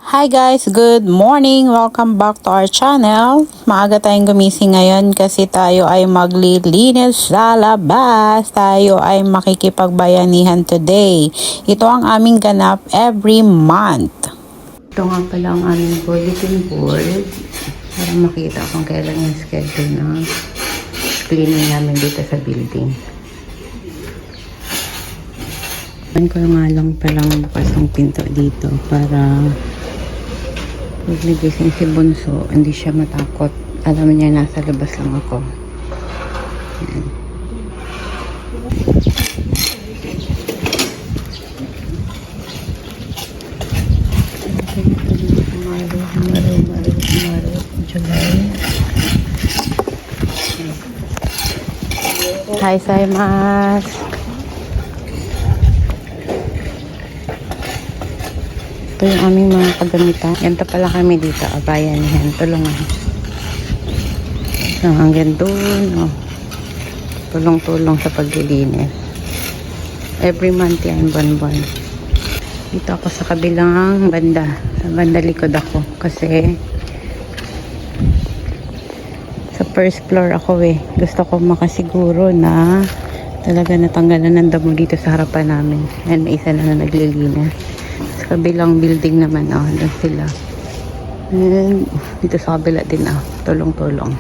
Hi guys, good morning! Welcome back to our channel. Maaga tayong gumising ngayon kasi tayo ay maglilinis sa labas. Tayo ay makikipagbayanihan today. Ito ang aming ganap every month. Ito nga pala ang aming bulletin board para makita kung kailan yung schedule ng cleaning namin dito sa building. Ko nga lang palang bukas ang pinto dito para pag nagising si Bunso, hindi siya matakot. Alam niya, nasa labas lang ako. Ayan. Hi, Saimas! Ito yung aming mga kagamitan. Ganito pala kami dito. Bayanihan. Tulungan. So, hanggang doon. Oh. Tulong-tulong sa paglilinis. Every month yan. Buwan-buwan. Dito ako sa kabilang banda. Sa banda likod ako. Kasi sa first floor ako eh. Gusto ko makasiguro na talaga natanggalan ng damo dito sa harapan namin. And may isa na naglilinis. Sa kabilang building naman, doon sila. And dito sa kabila din, tulong-tulong.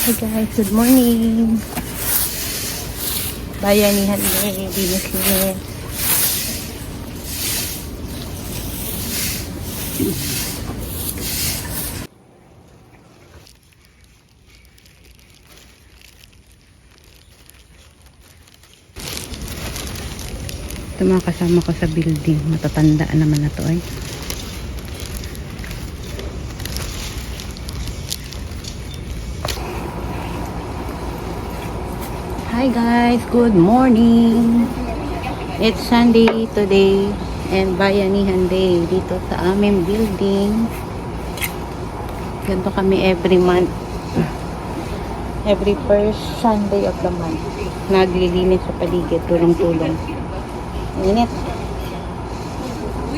Hey guys, good morning. Bayanihan din, linis-linis. Ito mga kasama ko sa building. Matatanda naman na to ay. Hi guys, good morning. It's Sunday today and Bayanihan Day dito sa aming building. Ganito kami every month. Every first Sunday of the month. Naglilinis sa paligid, tulong-tulong. Init.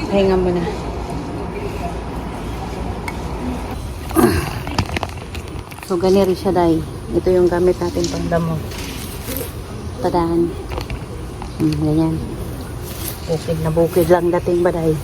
Pahinga mo na. So, ganito siya, day. Ito yung gamit natin pang damo. Tadaan. Ganyan. Bukid na bukid lang dating ba, day?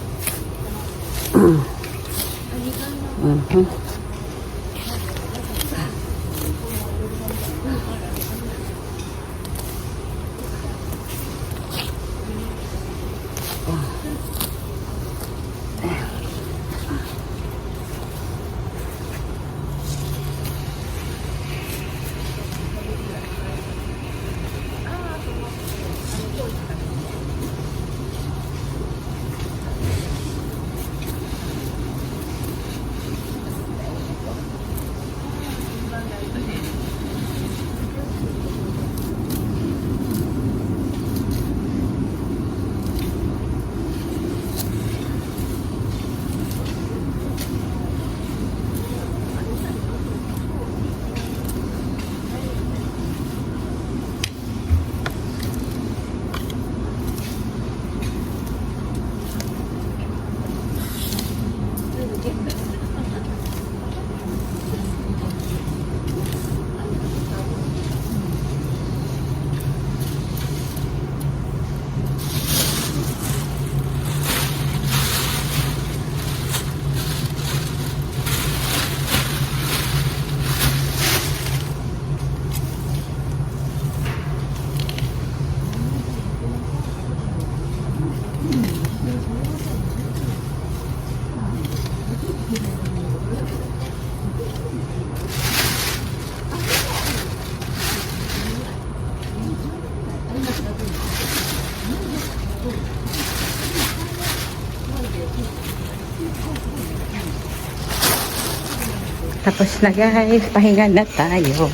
Tapos na guys, pahinga na tayo.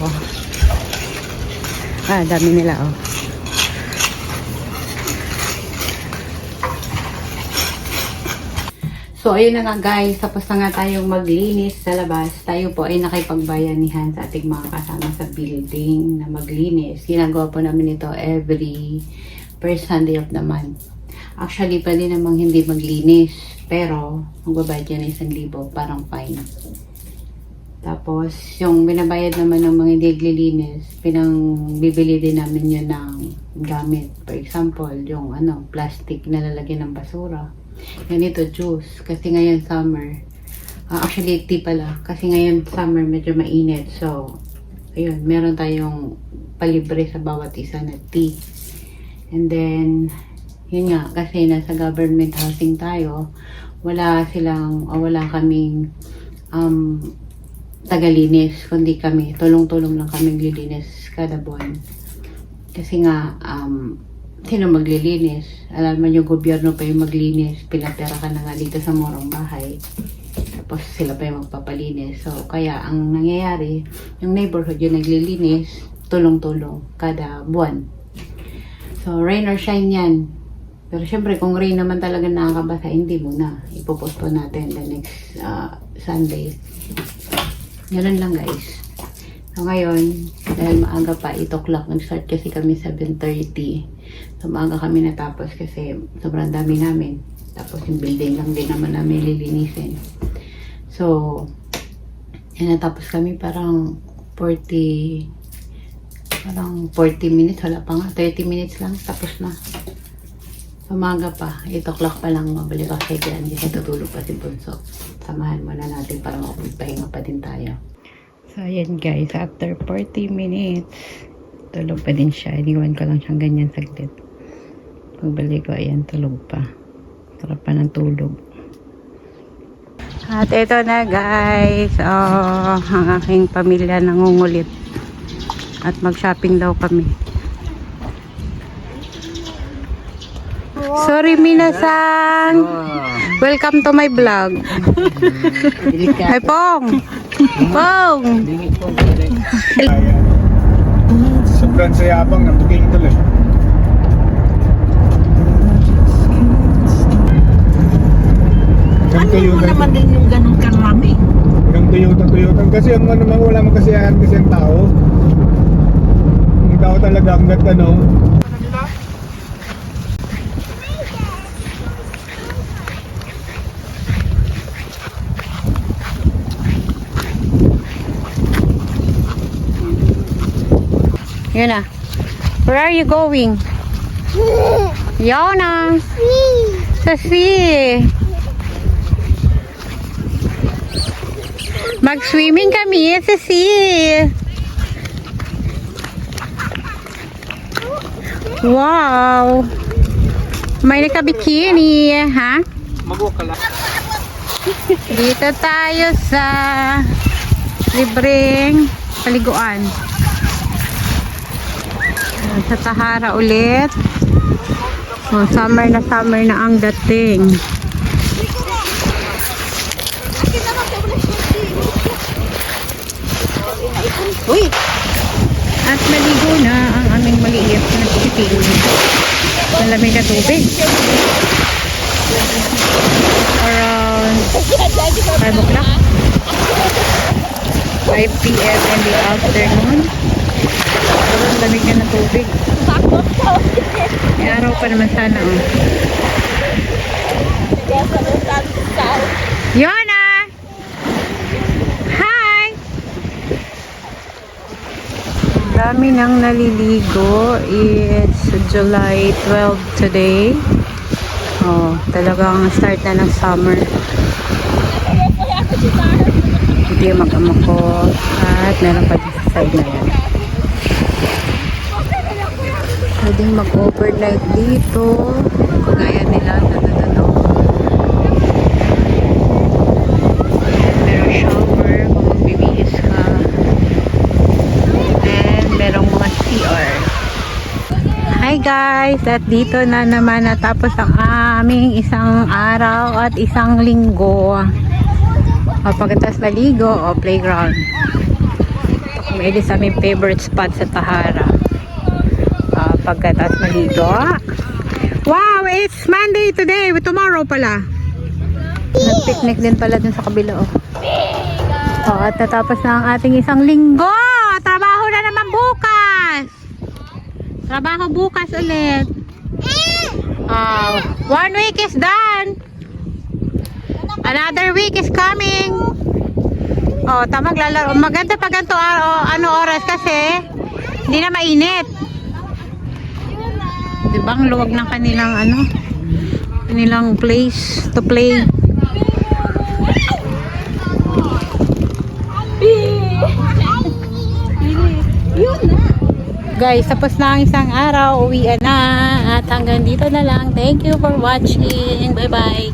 Dami nila oh. So, ayun na nga guys, tapos na nga tayong maglinis sa labas. Tayo po ay nakipagbayanihan sa ating mga kasama sa building na maglinis. Ginagawa po namin ito every first Sunday of the month. Actually, pwede namang hindi maglinis. Pero, magbabayad yan 1,000, parang fine. Tapos, yung binabayad naman ng mga hindi naglilinis, bibili din namin yun ng gamit. For example, yung plastic na lalagyan ng basura. Ganito, juice. Kasi ngayon summer. Actually, tea pala. Kasi ngayon summer medyo mainit. So, ayun, meron tayong palibre sa bawat isa na tea. And then, yun nga, kasi nasa government housing tayo, wala kaming tagalinis, kundi kami, tulong-tulong lang kami maglilinis kada buwan. Kasi nga, sino maglilinis? Alam mo yung gobyerno pa yung maglinis, pinapera ka na nga dito sa murang bahay. Tapos sila pa yung magpapalinis. So, kaya ang nangyayari, yung neighborhood yung naglilinis, tulong-tulong kada buwan. So, rain or shine yan. Pero syempre, kung rain naman talaga nakakabasa, hindi muna. Ipoposto natin the next Sunday. Ganun lang guys. So ngayon, dahil maaga pa, 8 o'clock, nag-start kasi kami 7:30. So maaga kami natapos kasi sobrang dami namin. Tapos yung building lang din naman namin lilinisin. So, yan, natapos kami parang 40 minutes, wala pa nga, 30 minutes lang, tapos na. Umaga pa, 8 o'clock pa lang mabalik ako kaya hindi kasi tutulog pa si Bunso. Samahan muna natin para makapagpahinga pa din tayo. So ayan guys, after 40 minutes, tulog pa din siya. Iniwan ko lang siyang ganyan saglit. Pagbalik ko, ayan, tulog pa. Sarap pa ng tulog. At ito na guys, ang aking pamilya nangungulit. At mag-shopping daw kami. Sorry minasan. Welcome to my vlog. Ay Pong. Pong. Sobrang sayabang ng buging tuloy. Ano naman din yung ganun karami? Yung Toyota. Kasi yung naman wala mo kasiyahan kasi ang tao. Yung tao talaga hanggat Yun na. Where are you going? Yona. Sa sea. Mag-swimming kami sa sea. Wow. May naka-bikini, ha? Magwakala. Dito tayo sa libreng paliguan. Sa Tahara ulit. Summer na ang dating. Uy! At naligo na ang aming maliit na chipping. Malamig na tubig. Around 5 o'clock. 5 p.m. in the afternoon. Sobrang lamig na ng tubig. May araw pa naman sana. Yona! Hi! Dami nang naliligo. It's July 12 today. Talagang start na ng summer. Hindi yung mag-ama ko. At meron pa din sa side na yan. Pwedeng mag-overnight dito. Kagaya nila na merong shower kung magbibihis ka. And merong mga CR. Hi guys! At dito na naman natapos ang aming isang araw at isang linggo. O, pagkatapos maligo, o, playground. Ito sa aming favorite spot sa Tahara. Pagkatapos maligo. Wow, it's Monday today. Tomorrow pala. Nag-picnic din pala dun sa kabila, oh. At natapos na ang ating isang linggo. Trabaho na naman bukas. Trabaho bukas ulit. 1 week is done. Another week is coming. Maglalaro. Maganda pag ganito oras kasi hindi na mainit. Diba ang luwag ng kanilang place to play. Guys, tapos na ang isang araw, uwian na, at hanggang dito na lang. Thank you for watching. Bye bye.